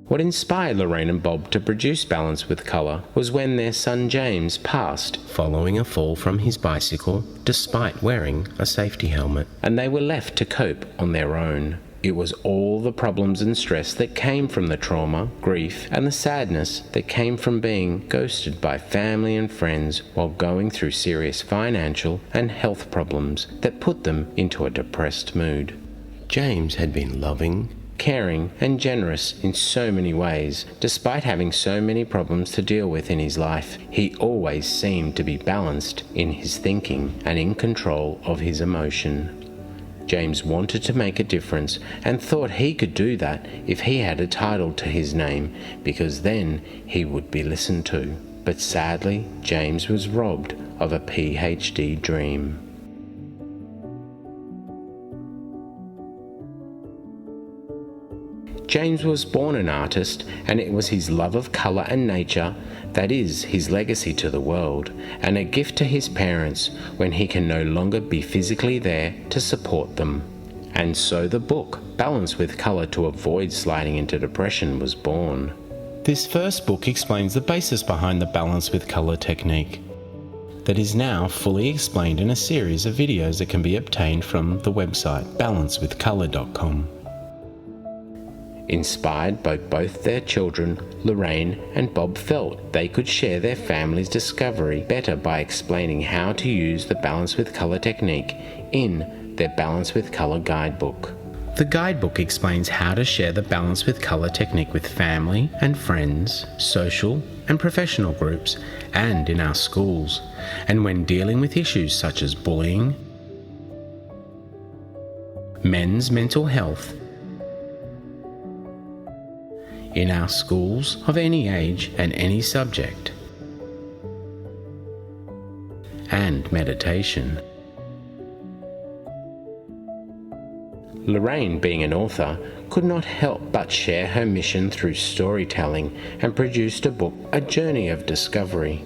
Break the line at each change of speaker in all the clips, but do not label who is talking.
What inspired Lorraine and Bob to produce Balance with Colour was when their son James passed following a fall from his bicycle despite wearing a safety helmet, and they were left to cope on their own. It was all the problems and stress that came from the trauma, grief, and the sadness that came from being ghosted by family and friends while going through serious financial and health problems that put them into a depressed mood. James had been loving, caring, and generous in so many ways. Despite having so many problems to deal with in his life, he always seemed to be balanced in his thinking and in control of his emotion. James wanted to make a difference and thought he could do that if he had a title to his name, because then he would be listened to. But sadly, James was robbed of a PhD dream. James was born an artist, and it was his love of colour and nature that is his legacy to the world, and a gift to his parents when he can no longer be physically there to support them. And so the book, Balance with Colour to Avoid Sliding into Depression, was born. This first book explains the basis behind the Balance with Colour technique that is now fully explained in a series of videos that can be obtained from the website balancewithcolour.com. Inspired by both their children, Lorraine and Bob felt they could share their family's discovery better by explaining how to use the Balance with Colour technique in their Balance with Colour guidebook. The guidebook explains how to share the Balance with Colour technique with family and friends, social and professional groups, and in our schools, and when dealing with issues such as bullying, men's mental health, in our schools of any age and any subject, and meditation. Lorraine, being an author, could not help but share her mission through storytelling and produced a book, A Journey of Discovery.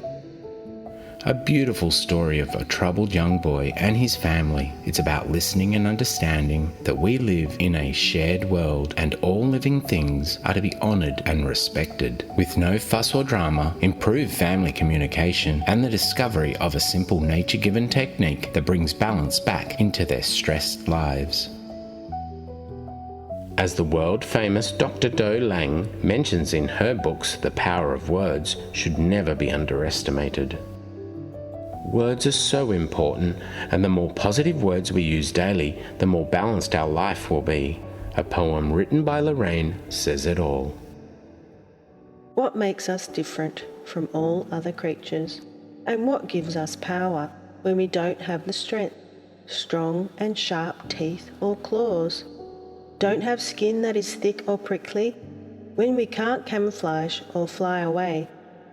A beautiful story of a troubled young boy and his family. It's about listening and understanding that we live in a shared world and all living things are to be honoured and respected. With no fuss or drama, improve family communication and the discovery of a simple nature-given technique that brings balance back into their stressed lives. As the world-famous Dr. Do Lang mentions in her books, the power of words should never be underestimated. Words are so important, and the more positive words we use daily, the more balanced our life will be. A poem written by Lorraine says it all.
What makes us different from all other creatures? And what gives us power when we don't have the strength, strong and sharp teeth or claws? Don't have skin that is thick or prickly? When we can't camouflage or fly away,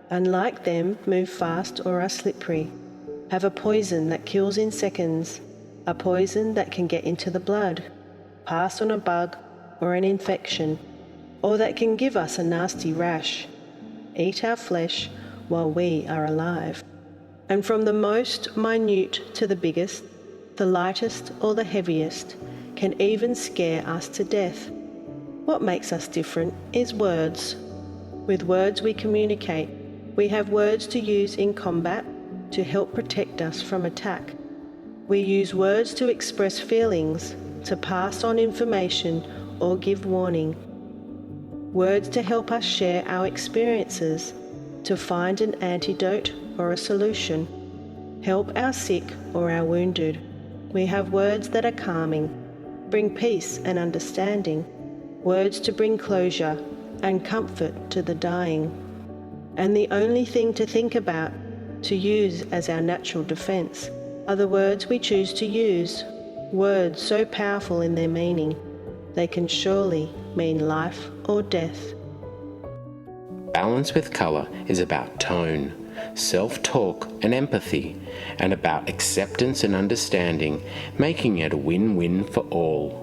and like them move fast or are slippery? Have a poison that kills in seconds, a poison that can get into the blood, pass on a bug or an infection, or that can give us a nasty rash, eat our flesh while we are alive. And from the most minute to the biggest, the lightest or the heaviest, can even scare us to death. What makes us different is words. With words we communicate. We have words to use in combat, to help protect us from attack. We use words to express feelings, to pass on information or give warning. Words to help us share our experiences, to find an antidote or a solution, help our sick or our wounded. We have words that are calming, bring peace and understanding, words to bring closure and comfort to the dying. And the only thing to think about, to use as our natural defense, are the words we choose to use, words so powerful in their meaning, they can surely mean life or death.
Balance with Colour is about tone, self-talk and empathy, and about acceptance and understanding, making it a win-win for all.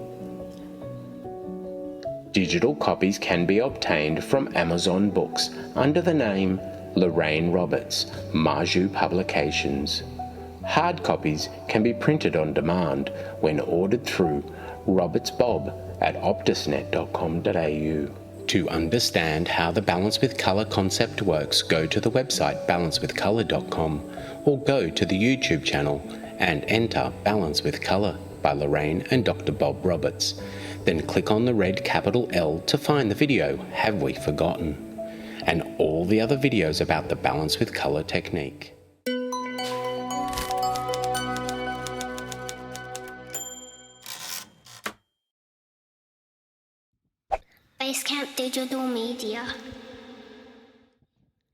Digital copies can be obtained from Amazon Books under the name Lorraine Roberts, Marju Publications. Hard copies can be printed on demand when ordered through Roberts Bob at optusnet.com.au. To understand how the Balance with Colour concept works, go to the website balancewithcolour.com or go to the YouTube channel and enter Balance with Colour by Lorraine and Dr. Bob Roberts. Then click on the red capital L to find the video, Have We Forgotten? And all the other videos about the Balance with Colour technique.
Basecamp Digital Media.